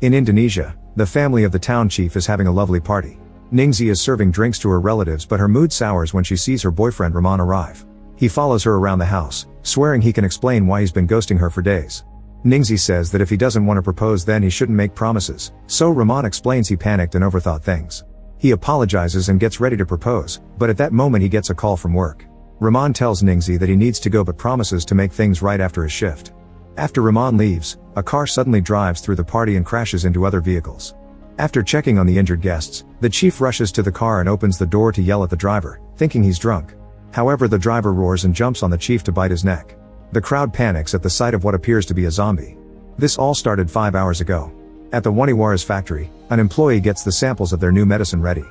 In Indonesia, the family of the town chief is having a lovely party. Ningsi is serving drinks to her relatives, but her mood sours when she sees her boyfriend Rahman arrive. He follows her around the house, swearing he can explain why he's been ghosting her for days. Ningsi says that if he doesn't want to propose, then he shouldn't make promises, so Rahman explains he panicked and overthought things. He apologizes and gets ready to propose, but at that moment he gets a call from work. Rahman tells Ningsi that he needs to go but promises to make things right after his shift. After Rahman leaves, a car suddenly drives through the party and crashes into other vehicles. After checking on the injured guests, the chief rushes to the car and opens the door to yell at the driver, thinking he's drunk. However, the driver roars and jumps on the chief to bite his neck. The crowd panics at the sight of what appears to be a zombie. This all started 5 hours ago. At the Waniwara's factory, an employee gets the samples of their new medicine ready.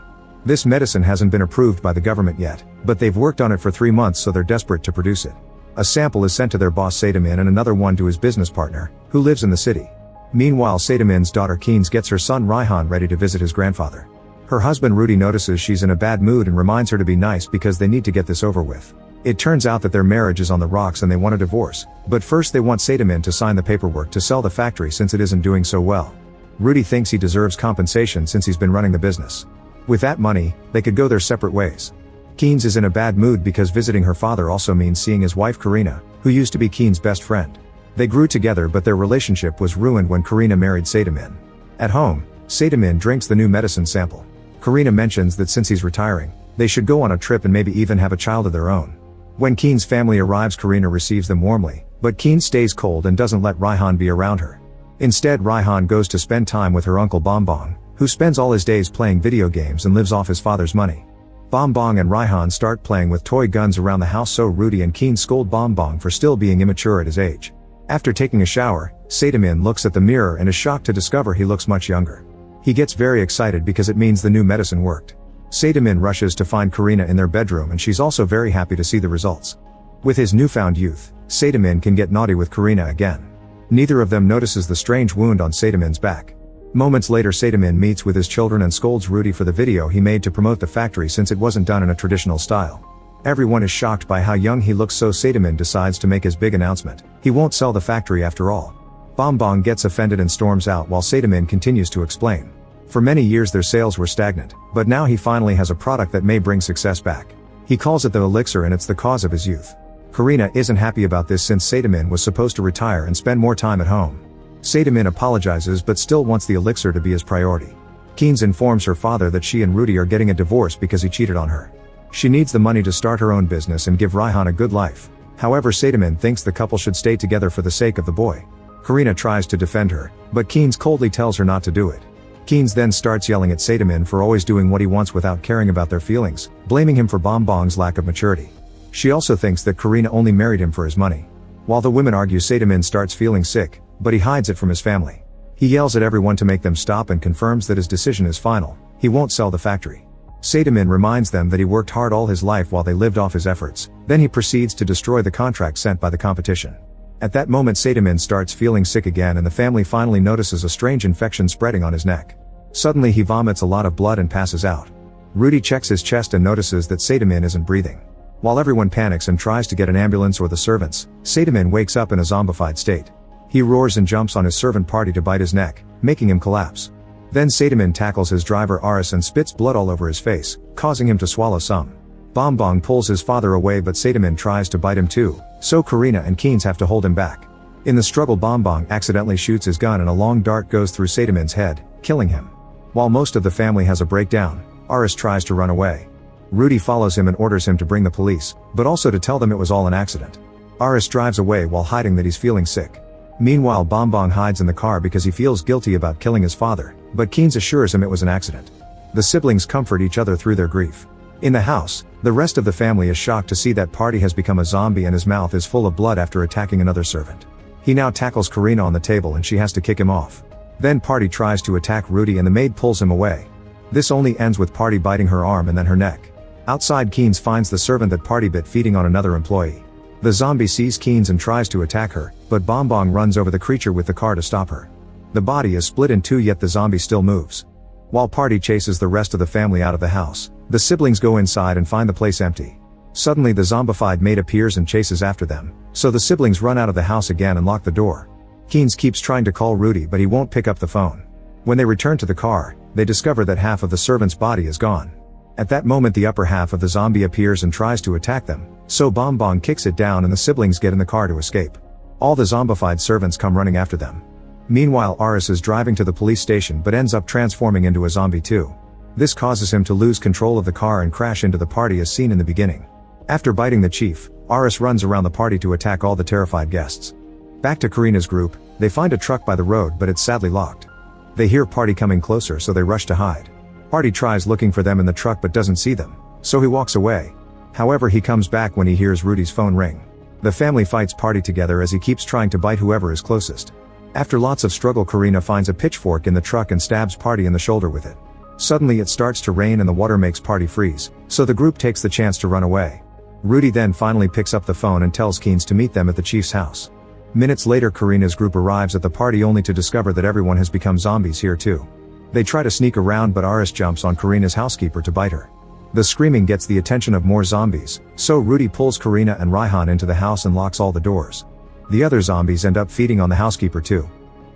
This medicine hasn't been approved by the government yet, but they've worked on it for 3 months, so they're desperate to produce it. A sample is sent to their boss Sadamin and another one to his business partner, who lives in the city. Meanwhile, Sadamin's daughter Keens gets her son Raihan ready to visit his grandfather. Her husband Rudy notices she's in a bad mood and reminds her to be nice because they need to get this over with. It turns out that their marriage is on the rocks and they want a divorce, but first they want Sadamin to sign the paperwork to sell the factory since it isn't doing so well. Rudy thinks he deserves compensation since he's been running the business. With that money, they could go their separate ways. Keens is in a bad mood because visiting her father also means seeing his wife Karina, who used to be Keens' best friend. They grew together, but their relationship was ruined when Karina married Sadamin. At home, Sadamin drinks the new medicine sample. Karina mentions that since he's retiring, they should go on a trip and maybe even have a child of their own. When Keens' family arrives, Karina receives them warmly, but Keens stays cold and doesn't let Raihan be around her. Instead, Raihan goes to spend time with her uncle Bombong, who spends all his days playing video games and lives off his father's money. Bombong and Raihan start playing with toy guns around the house, so Rudy and Keens scold Bombong for still being immature at his age. After taking a shower, Sadamin looks at the mirror and is shocked to discover he looks much younger. He gets very excited because it means the new medicine worked. Sadamin rushes to find Karina in their bedroom and she's also very happy to see the results. With his newfound youth, Sadamin can get naughty with Karina again. Neither of them notices the strange wound on Sadamin's back. Moments later, Sadamin meets with his children and scolds Rudy for the video he made to promote the factory since it wasn't done in a traditional style. Everyone is shocked by how young he looks, so Sadamin decides to make his big announcement. He won't sell the factory after all. Bombong gets offended and storms out while Sadamin continues to explain. For many years their sales were stagnant, but now he finally has a product that may bring success back. He calls it the elixir and it's the cause of his youth. Karina isn't happy about this since Sadamin was supposed to retire and spend more time at home. Sadamin apologizes but still wants the elixir to be his priority. Keens informs her father that she and Rudy are getting a divorce because he cheated on her. She needs the money to start her own business and give Raihan a good life. However, Sadamin thinks the couple should stay together for the sake of the boy. Karina tries to defend her, but Keens coldly tells her not to do it. Keens then starts yelling at Sadamin for always doing what he wants without caring about their feelings, blaming him for Bombong's lack of maturity. She also thinks that Karina only married him for his money. While the women argue, Sadamin starts feeling sick, but he hides it from his family. He yells at everyone to make them stop and confirms that his decision is final. He won't sell the factory. Sadamin reminds them that he worked hard all his life while they lived off his efforts. Then he proceeds to destroy the contract sent by the competition. At that moment, Sadamin starts feeling sick again and the family finally notices a strange infection spreading on his neck. Suddenly he vomits a lot of blood and passes out. Rudy checks his chest and notices that Sadamin isn't breathing. While everyone panics and tries to get an ambulance or the servants, Sadamin wakes up in a zombified state. He roars and jumps on his servant party to bite his neck, making him collapse. Then Sadamin tackles his driver Aris and spits blood all over his face, causing him to swallow some. Bombong pulls his father away but Sadamin tries to bite him too, so Karina and Keens have to hold him back. In the struggle, Bombong accidentally shoots his gun and a long dart goes through Sadamin's head, killing him. While most of the family has a breakdown, Aris tries to run away. Rudy follows him and orders him to bring the police, but also to tell them it was all an accident. Aris drives away while hiding that he's feeling sick. Meanwhile, Bombong hides in the car because he feels guilty about killing his father, but Keens assures him it was an accident. The siblings comfort each other through their grief. In the house, the rest of the family is shocked to see that Party has become a zombie and his mouth is full of blood after attacking another servant. He now tackles Karina on the table and she has to kick him off. Then Party tries to attack Rudy and the maid pulls him away. This only ends with Party biting her arm and then her neck. Outside, Keens finds the servant that Party bit feeding on another employee. The zombie sees Keens and tries to attack her, but Bombong runs over the creature with the car to stop her. The body is split in two, yet the zombie still moves. While Party chases the rest of the family out of the house, the siblings go inside and find the place empty. Suddenly the zombified maid appears and chases after them, so the siblings run out of the house again and lock the door. Keens keeps trying to call Rudy but he won't pick up the phone. When they return to the car, they discover that half of the servant's body is gone. At that moment the upper half of the zombie appears and tries to attack them, so Bong kicks it down and the siblings get in the car to escape. All the zombified servants come running after them. Meanwhile Aris is driving to the police station but ends up transforming into a zombie too. This causes him to lose control of the car and crash into the party as seen in the beginning. After biting the chief, Aris runs around the party to attack all the terrified guests. Back to Karina's group, they find a truck by the road but it's sadly locked. They hear Party coming closer so they rush to hide. Party tries looking for them in the truck but doesn't see them, so he walks away. However, he comes back when he hears Rudy's phone ring. The family fights Party together as he keeps trying to bite whoever is closest. After lots of struggle, Karina finds a pitchfork in the truck and stabs Party in the shoulder with it. Suddenly it starts to rain and the water makes Party freeze, so the group takes the chance to run away. Rudy then finally picks up the phone and tells Keynes to meet them at the chief's house. Minutes later Karina's group arrives at the party only to discover that everyone has become zombies here too. They try to sneak around but Aris jumps on Karina's housekeeper to bite her. The screaming gets the attention of more zombies, so Rudy pulls Karina and Raihan into the house and locks all the doors. The other zombies end up feeding on the housekeeper too.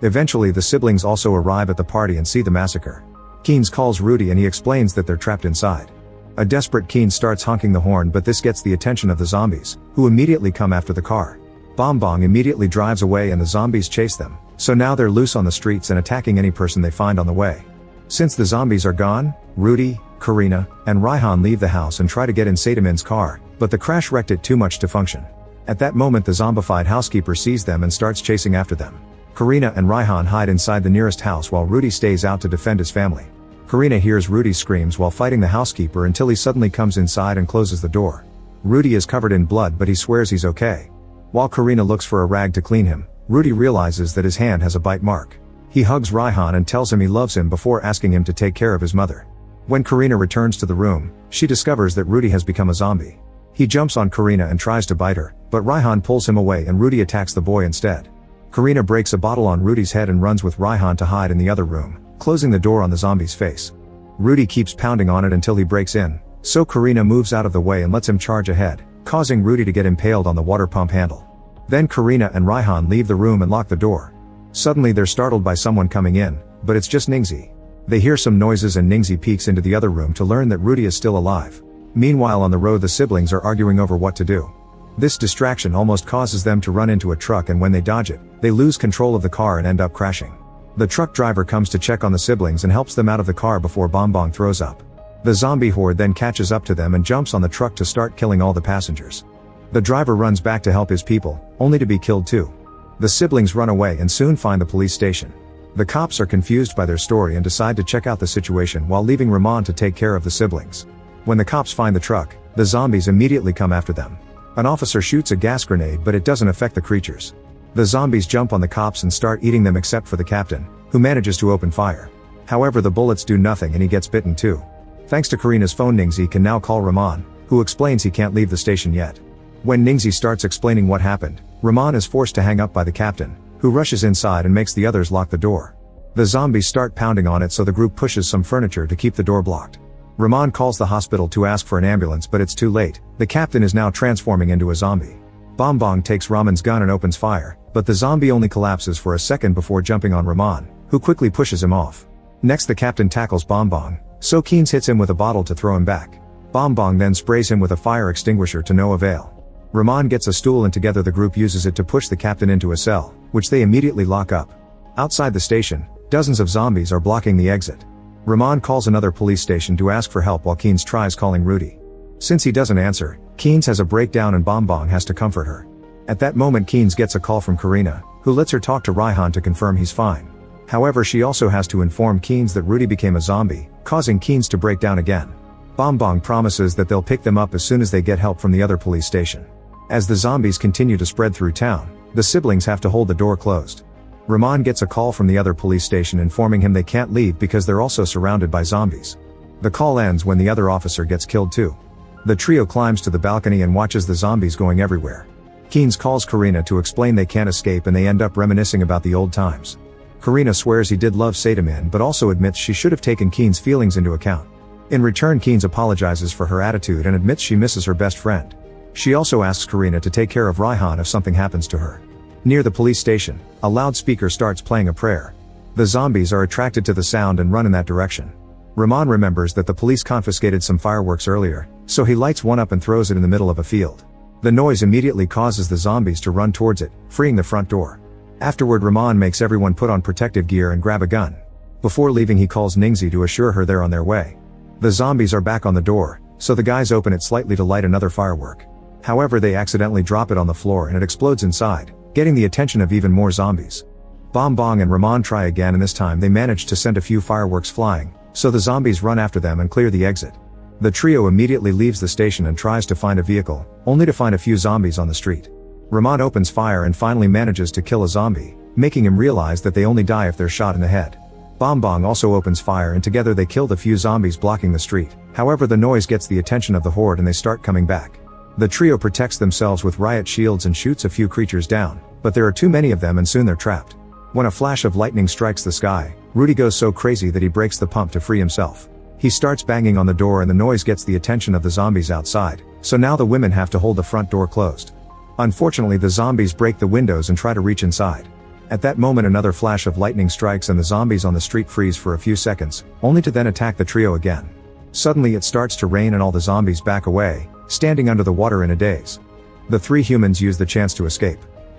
Eventually the siblings also arrive at the party and see the massacre. Keynes calls Rudy and he explains that they're trapped inside. A desperate Keynes starts honking the horn but this gets the attention of the zombies, who immediately come after the car. Bong immediately drives away and the zombies chase them, so now they're loose on the streets and attacking any person they find on the way. Since the zombies are gone, Rudy, Karina, and Raihan leave the house and try to get in Sadamin's car, but the crash wrecked it too much to function. At that moment the zombified housekeeper sees them and starts chasing after them. Karina and Raihan hide inside the nearest house while Rudy stays out to defend his family. Karina hears Rudy's screams while fighting the housekeeper until he suddenly comes inside and closes the door. Rudy is covered in blood but he swears he's okay. While Karina looks for a rag to clean him, Rudy realizes that his hand has a bite mark. He hugs Raihan and tells him he loves him before asking him to take care of his mother. When Karina returns to the room, she discovers that Rudy has become a zombie. He jumps on Karina and tries to bite her, but Raihan pulls him away and Rudy attacks the boy instead. Karina breaks a bottle on Rudy's head and runs with Raihan to hide in the other room, closing the door on the zombie's face. Rudy keeps pounding on it until he breaks in, so Karina moves out of the way and lets him charge ahead, causing Rudy to get impaled on the water pump handle. Then Karina and Raihan leave the room and lock the door. Suddenly they're startled by someone coming in, but it's just Ningxi. They hear some noises and Ningxi peeks into the other room to learn that Rudy is still alive. Meanwhile on the road the siblings are arguing over what to do. This distraction almost causes them to run into a truck and when they dodge it, they lose control of the car and end up crashing. The truck driver comes to check on the siblings and helps them out of the car before Bong throws up. The zombie horde then catches up to them and jumps on the truck to start killing all the passengers. The driver runs back to help his people, only to be killed too. The siblings run away and soon find the police station. The cops are confused by their story and decide to check out the situation while leaving Rahman to take care of the siblings. When the cops find the truck, the zombies immediately come after them. An officer shoots a gas grenade but it doesn't affect the creatures. The zombies jump on the cops and start eating them except for the captain, who manages to open fire. However, the bullets do nothing and he gets bitten too. Thanks to Karina's phone, Ningxi can now call Rahman, who explains he can't leave the station yet. When Ningxi starts explaining what happened, Rahman is forced to hang up by the captain, who rushes inside and makes the others lock the door. The zombies start pounding on it so the group pushes some furniture to keep the door blocked. Rahman calls the hospital to ask for an ambulance but it's too late, the captain is now transforming into a zombie. Bong takes Rahman's gun and opens fire, but the zombie only collapses for a second before jumping on Rahman, who quickly pushes him off. Next the captain tackles Bong, so Keynes hits him with a bottle to throw him back. Bong then sprays him with a fire extinguisher to no avail. Rahman gets a stool and together the group uses it to push the captain into a cell, which they immediately lock up. Outside the station, dozens of zombies are blocking the exit. Rahman calls another police station to ask for help while Keynes tries calling Rudy. Since he doesn't answer, Keynes has a breakdown and Bong has to comfort her. At that moment Keynes gets a call from Karina, who lets her talk to Raihan to confirm he's fine. However, she also has to inform Keynes that Rudy became a zombie, causing Keynes to break down again. Bong promises that they'll pick them up as soon as they get help from the other police station. As the zombies continue to spread through town, the siblings have to hold the door closed. Rahman gets a call from the other police station informing him they can't leave because they're also surrounded by zombies. The call ends when the other officer gets killed too. The trio climbs to the balcony and watches the zombies going everywhere. Keynes calls Karina to explain they can't escape and they end up reminiscing about the old times. Karina swears he did love Sadamin but also admits she should have taken Keynes' feelings into account. In return, Keynes apologizes for her attitude and admits she misses her best friend. She also asks Karina to take care of Raihan if something happens to her. Near the police station, a loudspeaker starts playing a prayer. The zombies are attracted to the sound and run in that direction. Rahman remembers that the police confiscated some fireworks earlier, so he lights one up and throws it in the middle of a field. The noise immediately causes the zombies to run towards it, freeing the front door. Afterward, Rahman makes everyone put on protective gear and grab a gun. Before leaving, he calls Ningxi to assure her they're on their way. The zombies are back on the door, so the guys open it slightly to light another firework. However, they accidentally drop it on the floor and it explodes inside, getting the attention of even more zombies. Bom Bong and Rahman try again, and this time they manage to send a few fireworks flying, so the zombies run after them and clear the exit. The trio immediately leaves the station and tries to find a vehicle, only to find a few zombies on the street. Rahman opens fire and finally manages to kill a zombie, making him realize that they only die if they're shot in the head. Bom Bong also opens fire and together they kill the few zombies blocking the street. However, the noise gets the attention of the horde and they start coming back. The trio protects themselves with riot shields and shoots a few creatures down, but there are too many of them and soon they're trapped. When a flash of lightning strikes the sky, Rudy goes so crazy that he breaks the pump to free himself. He starts banging on the door and the noise gets the attention of the zombies outside, so now the women have to hold the front door closed. Unfortunately, the zombies break the windows and try to reach inside. At that moment, another flash of lightning strikes and the zombies on the street freeze for a few seconds, only to then attack the trio again. Suddenly it starts to rain and all the zombies back away, standing under the water in a daze. The three humans use the chance to escape.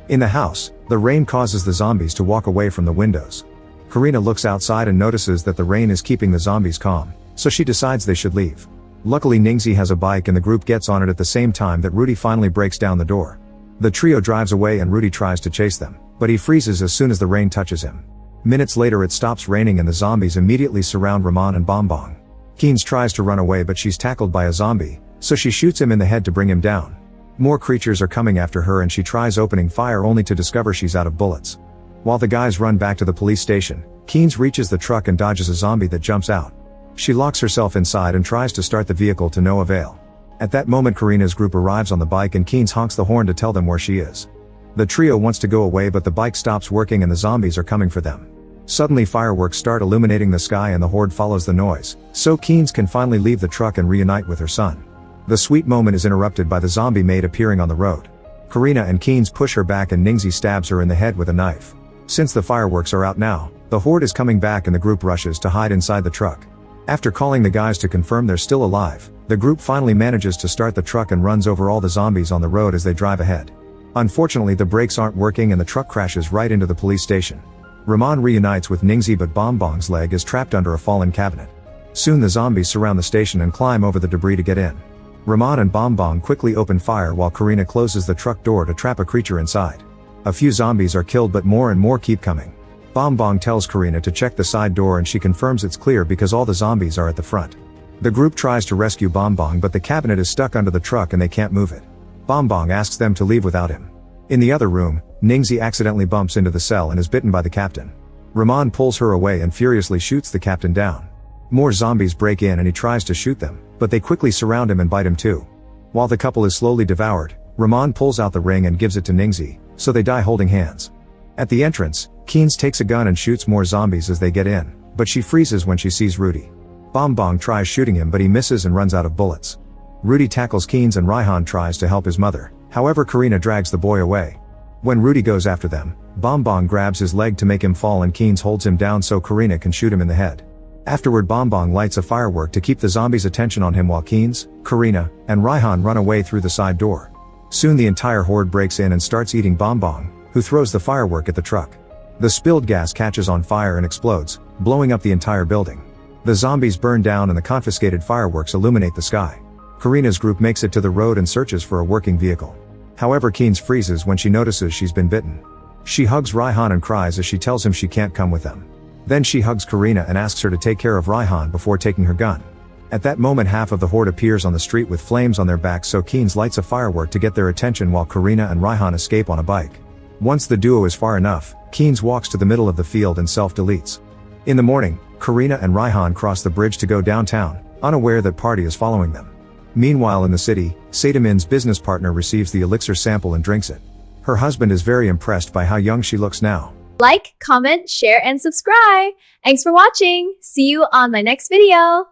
In the house, the rain causes the zombies to walk away from the windows. Karina looks outside and notices that the rain is keeping the zombies calm, so she decides they should leave. Luckily, Ningxi has a bike and the group gets on it at the same time that Rudy finally breaks down the door. The trio drives away and Rudy tries to chase them, but he freezes as soon as the rain touches him. Minutes later it stops raining and the zombies immediately surround Rahman and Bom Bong. Keynes tries to run away but she's tackled by a zombie, so she shoots him in the head to bring him down. More creatures are coming after her and she tries opening fire only to discover she's out of bullets. While the guys run back to the police station, Keynes reaches the truck and dodges a zombie that jumps out. She locks herself inside and tries to start the vehicle to no avail. At that moment, Karina's group arrives on the bike and Keynes honks the horn to tell them where she is. The trio wants to go away but the bike stops working and the zombies are coming for them. Suddenly fireworks start illuminating the sky and the horde follows the noise, so Keynes can finally leave the truck and reunite with her son. The sweet moment is interrupted by the zombie maid appearing on the road. Karina and Keynes push her back and Ningxi stabs her in the head with a knife. Since the fireworks are out now, the horde is coming back and the group rushes to hide inside the truck. After calling the guys to confirm they're still alive, the group finally manages to start the truck and runs over all the zombies on the road as they drive ahead. Unfortunately, the brakes aren't working and the truck crashes right into the police station. Rahman reunites with Ningxi but Bom Bong's leg is trapped under a fallen cabinet. Soon the zombies surround the station and climb over the debris to get in. Rahman and Bom Bong quickly open fire while Karina closes the truck door to trap a creature inside. A few zombies are killed but more and more keep coming. Bom Bong tells Karina to check the side door and she confirms it's clear because all the zombies are at the front. The group tries to rescue Bom Bong but the cabinet is stuck under the truck and they can't move it. Bom Bong asks them to leave without him. In the other room, Ningxi accidentally bumps into the cell and is bitten by the captain. Rahman pulls her away and furiously shoots the captain down. More zombies break in and he tries to shoot them, but they quickly surround him and bite him too. While the couple is slowly devoured, Rahman pulls out the ring and gives it to Ningxi, so they die holding hands. At the entrance, Keynes takes a gun and shoots more zombies as they get in, but she freezes when she sees Rudy. Bom Bong tries shooting him but he misses and runs out of bullets. Rudy tackles Keynes and Raihan tries to help his mother, however Karina drags the boy away. When Rudy goes after them, Bom Bong grabs his leg to make him fall and Keynes holds him down so Karina can shoot him in the head. Afterward, Bom Bong lights a firework to keep the zombies' attention on him while Keynes, Karina, and Raihan run away through the side door. Soon the entire horde breaks in and starts eating Bom Bong, who throws the firework at the truck. The spilled gas catches on fire and explodes, blowing up the entire building. The zombies burn down and the confiscated fireworks illuminate the sky. Karina's group makes it to the road and searches for a working vehicle. However, Keynes freezes when she notices she's been bitten. She hugs Raihan and cries as she tells him she can't come with them. Then she hugs Karina and asks her to take care of Raihan before taking her gun. At that moment, half of the horde appears on the street with flames on their backs, so Keynes lights a firework to get their attention while Karina and Raihan escape on a bike. Once the duo is far enough, Keynes walks to the middle of the field and self-deletes. In the morning, Karina and Raihan cross the bridge to go downtown, unaware that Party is following them. Meanwhile in the city, Sadamin's business partner receives the elixir sample and drinks it. Her husband is very impressed by how young she looks now. Like, comment, share, and subscribe. Thanks for watching. See you on my next video.